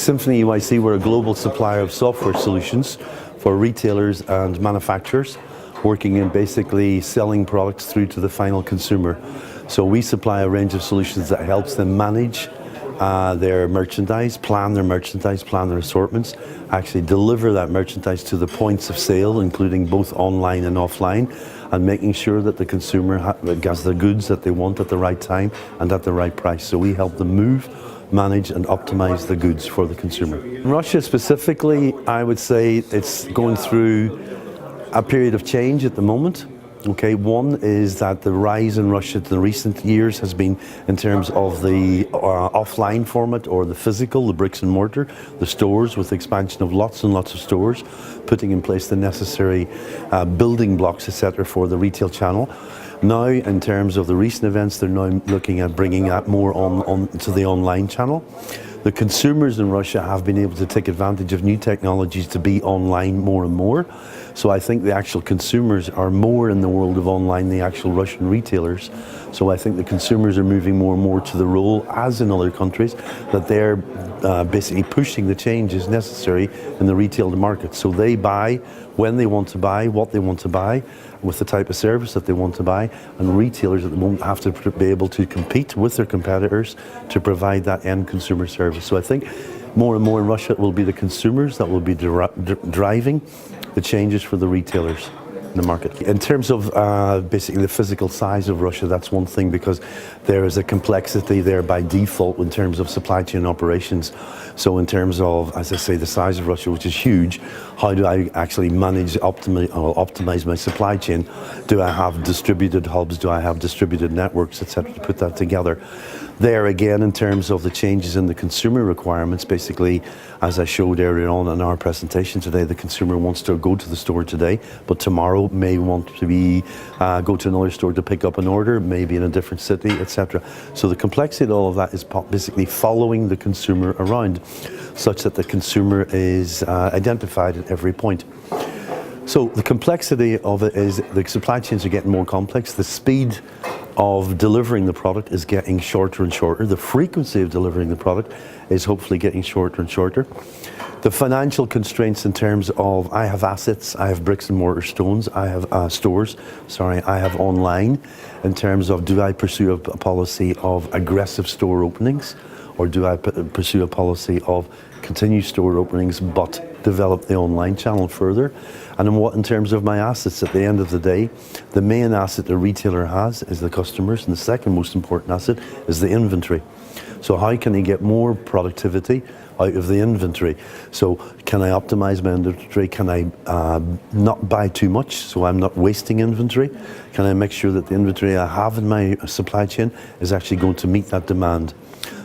Symphony EYC, we're a global supplier of software solutions for retailers and manufacturers, working in basically selling products through to the final consumer. So we supply a range of solutions that helps them manage their merchandise, plan their assortments, actually deliver that merchandise to the points of sale, including both online and offline, and making sure that the consumer gets the goods that they want at the right time and at the right price. So we help them move, manage and optimize the goods for the consumer. In Russia specifically, I would say it's going through a period of change at the moment. Okay, one is that the rise in Russia in the recent years has been in terms of the offline format, or the physical, the bricks and mortar, the stores, with the expansion of lots and lots of stores, putting in place the necessary building blocks, etc., for the retail channel. Now, in terms of the recent events, they're now looking at bringing that more on to the online channel. The consumers in Russia have been able to take advantage of new technologies to be online more and more. So I think the actual consumers are more in the world of online than the actual Russian retailers. So I think the consumers are moving more and more to the role, as in other countries, that they're basically pushing the changes necessary in the retail market. So they buy when they want to buy, what they want to buy, with the type of service that they want to buy, and retailers at the moment have to be able to compete with their competitors to provide that end consumer service. So I think more and more in Russia it will be the consumers that will be driving the changes for the retailers in the market. In terms of basically the physical size of Russia, that's one thing, because there is a complexity there by default in terms of supply chain operations. So in terms of, as I say, the size of Russia, which is huge, how do I actually manage, optimize my supply chain? Do I have distributed hubs? Do I have distributed networks, etc., to put that together? There again, in terms of the changes in the consumer requirements, basically, as I showed earlier on in our presentation today, the consumer wants to go to the store today, but tomorrow may want to go to another store to pick up an order, maybe in a different city, etc. So the complexity of all of that is basically following the consumer around, such that the consumer is identified at every point. So the complexity of it is the supply chains are getting more complex. The speed of delivering the product is getting shorter and shorter. The frequency of delivering the product is hopefully getting shorter and shorter. The financial constraints in terms of, I have assets, I have bricks and mortar I have stores, I have online, in terms of, do I pursue a policy of aggressive store openings, or do I pursue a policy of continued store openings but develop the online channel further? And in terms of my assets, at the end of the day, the main asset the retailer has is the customers, and the second most important asset is the inventory. So how can I get more productivity out of the inventory? So can I optimize my inventory? Can I not buy too much so I'm not wasting inventory? Can I make sure that the inventory I have in my supply chain is actually going to meet that demand?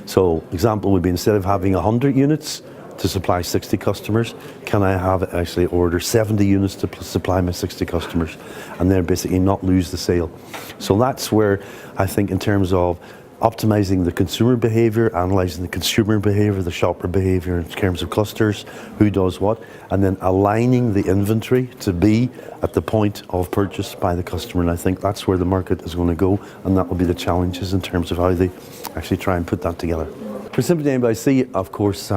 So example would be, instead of having 100 units to supply 60 customers, can I have actually order 70 units to supply my 60 customers, and then basically not lose the sale? So that's where I think, in terms of optimizing the consumer behavior, analyzing the consumer behavior, the shopper behavior in terms of clusters, who does what, and then aligning the inventory to be at the point of purchase by the customer. And I think that's where the market is going to go, and that will be the challenges in terms of how they actually try and put that together. For Symphony EYC, of course,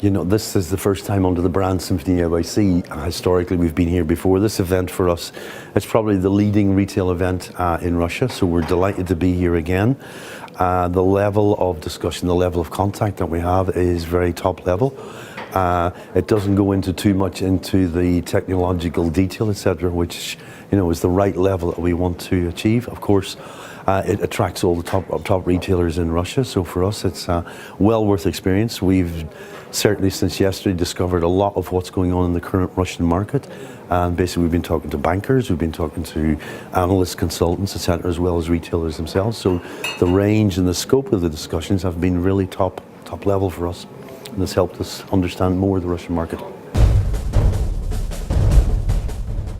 this is the first time under the brand Symphony EYC. Historically, we've been here before. This event for us, it's probably the leading retail event in Russia, so we're delighted to be here again. The level of discussion, the level of contact that we have is very top level. It doesn't go into too much into the technological detail, etc., which is the right level that we want to achieve. Of course, it attracts all the top retailers in Russia, so for us it's well worth experience. We've certainly since yesterday discovered a lot of what's going on in the current Russian market, and basically we've been talking to bankers, we've been talking to analysts, consultants, etc., as well as retailers themselves. So the range and the scope of the discussions have been really top level for us, and has helped us understand more of the Russian market.